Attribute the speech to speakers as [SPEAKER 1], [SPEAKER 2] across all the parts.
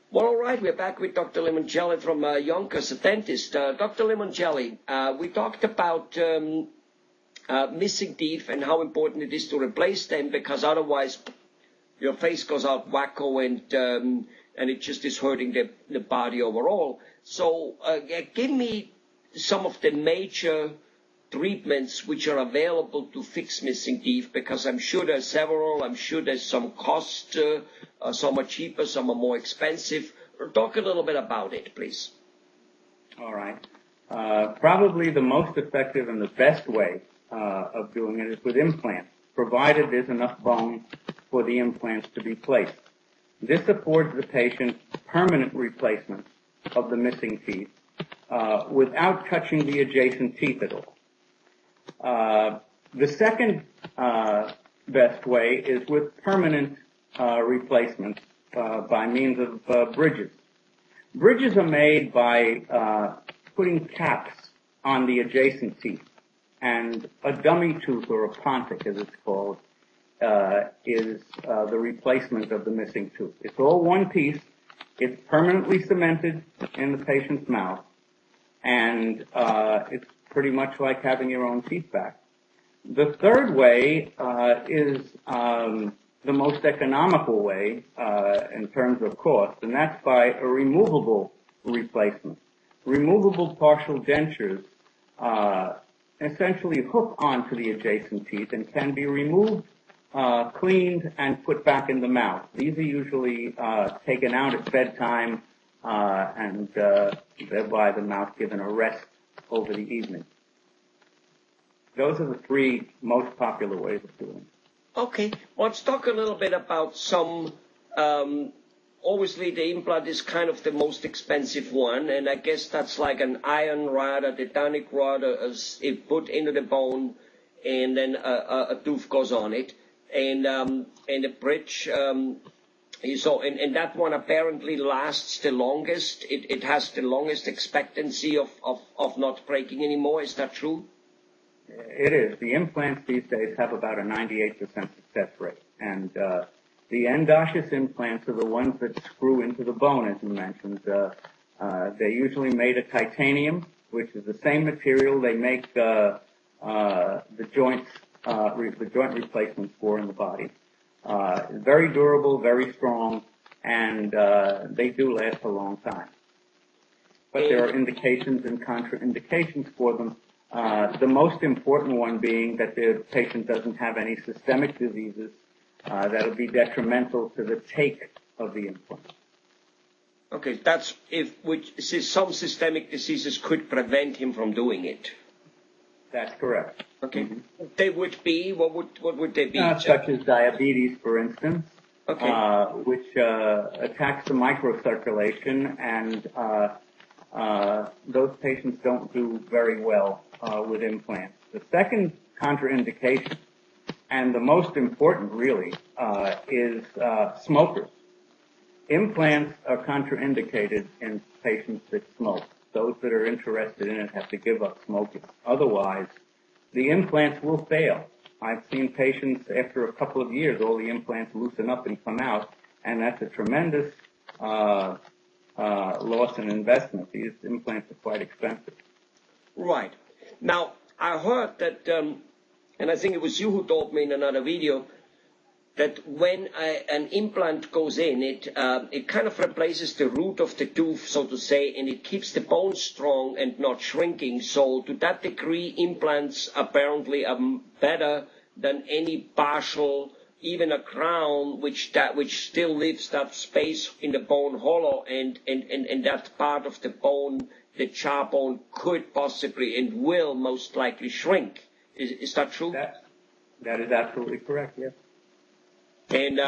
[SPEAKER 1] Well, all right, we're back with Dr. Limongelli from Yonkers, a dentist. Dr. Limongelli, we talked about missing teeth and how important it is to replace them because otherwise your face goes out wacko and it just is hurting the body overall. So give me some of the major treatments which are available to fix missing teeth, because I'm sure there's several. I'm sure there's some cost, some are cheaper, some are more expensive. Talk a little bit about it, please.
[SPEAKER 2] All right. Probably the most effective and the best way of doing it is with implants, provided there's enough bone for the implants to be placed. This affords the patient permanent replacement of the missing teeth without touching the adjacent teeth at all. The second best way is with permanent replacement by means of bridges. Bridges are made by putting caps on the adjacent teeth, and a dummy tooth, or a pontic as it's called, is the replacement of the missing tooth. It's all one piece. It's permanently cemented in the patient's mouth, and it's pretty much like having your own teeth back. The third way is the most economical way in terms of cost, and that's by a removable replacement. Removable partial dentures essentially hook onto the adjacent teeth and can be removed, cleaned, and put back in the mouth. These are usually taken out at bedtime and thereby the mouth given a rest over the evening. Those are the three most popular ways of doing it.
[SPEAKER 1] Okay, let's talk a little bit about some, obviously the implant is kind of the most expensive one, and I guess that's like an iron rod, a titanic rod, it put into the bone, and then a tooth goes on it, and the bridge, and that one apparently lasts the longest. It has the longest expectancy of not breaking anymore. Is that true?
[SPEAKER 2] It is. The implants these days have about a 98% success rate. And the endogenous implants are the ones that screw into the bone, as you mentioned. They're usually made of titanium, which is the same material they make the joint replacements for in the body. Very durable, very strong, and they do last a long time. But there are indications and contraindications for them. The most important one being that the patient doesn't have any systemic diseases that will be detrimental to the take of the implant.
[SPEAKER 1] Okay, that's some systemic diseases could prevent him from doing it.
[SPEAKER 2] That's correct.
[SPEAKER 1] Okay. Mm-hmm. They would be, what would they be?
[SPEAKER 2] Such as diabetes, for instance, okay. Which attacks the microcirculation, and those patients don't do very well with implants. The second contraindication, and the most important really, is smokers. Implants are contraindicated in patients that smoke. Those that are interested in it have to give up smoking. Otherwise, the implants will fail. I've seen patients, after a couple of years, all the implants loosen up and come out, and that's a tremendous loss in investment. These implants are quite expensive.
[SPEAKER 1] Right. Now, I heard that, and I think it was you who told me in another video, that when an implant goes in, it kind of replaces the root of the tooth, so to say, and it keeps the bone strong and not shrinking. So to that degree, implants apparently are better than any partial, even a crown, which still leaves that space in the bone hollow, and that part of the bone, the jawbone, could possibly and will most likely shrink. Is that true?
[SPEAKER 2] That is absolutely correct, yes.
[SPEAKER 1] And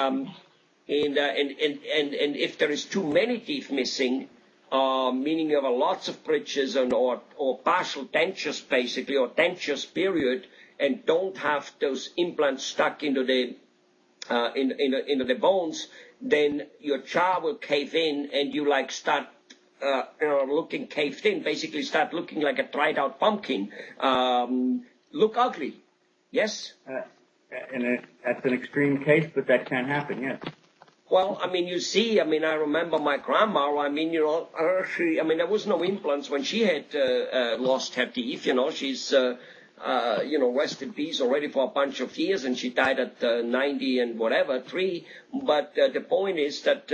[SPEAKER 1] if there is too many teeth missing, meaning you have lots of bridges or partial dentures basically, or dentures period, and don't have those implants stuck into the into the bones, then your jaw will cave in, and you start looking caved in, basically start looking like a dried out pumpkin, look ugly. Yes.
[SPEAKER 2] And that's an extreme case, but that can happen, yes.
[SPEAKER 1] Well, I mean, you see, I mean, I remember my grandma, I mean, you know, there was no implants when she had lost her teeth, you know, she's, you know, rest in peace already for a bunch of years, and she died at 90 and whatever, 3. But the point is that,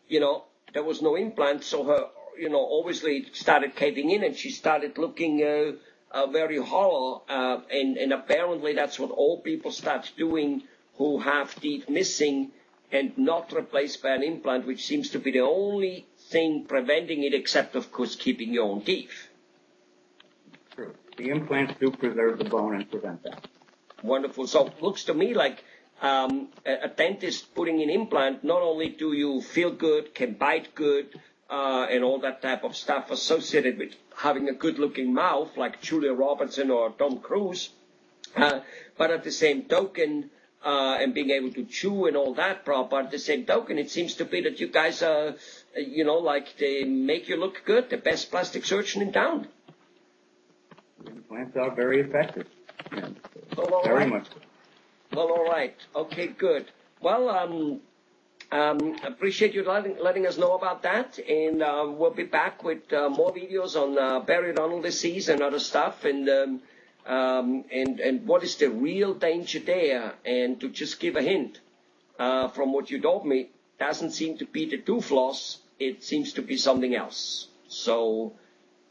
[SPEAKER 1] you know, there was no implant, so her, you know, obviously it started caving in, and she started looking very hollow, and apparently that's what all people start doing who have teeth missing and not replaced by an implant, which seems to be the only thing preventing it, except, of course, keeping your own teeth.
[SPEAKER 2] True. The implants do preserve the bone and prevent that.
[SPEAKER 1] Wonderful. So it looks to me like a dentist putting an implant, not only do you feel good, can bite good, and all that type of stuff associated with having a good-looking mouth, like Julia Robertson or Tom Cruise, but at the same token, and being able to chew and all that proper. At the same token, it seems to be that you guys are, you know, like they make you look good, the best plastic surgeon in town.
[SPEAKER 2] Implants are very effective.
[SPEAKER 1] Well,
[SPEAKER 2] very much.
[SPEAKER 1] Well, all right. Okay, good. Well, appreciate you letting us know about that, and we'll be back with more videos on periodontal disease and other stuff, and what is the real danger there. And to just give a hint, from what you told me, doesn't seem to be the tooth loss, it seems to be something else. So,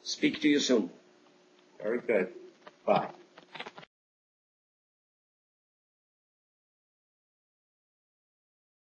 [SPEAKER 1] speak to you soon.
[SPEAKER 2] Very good. Bye.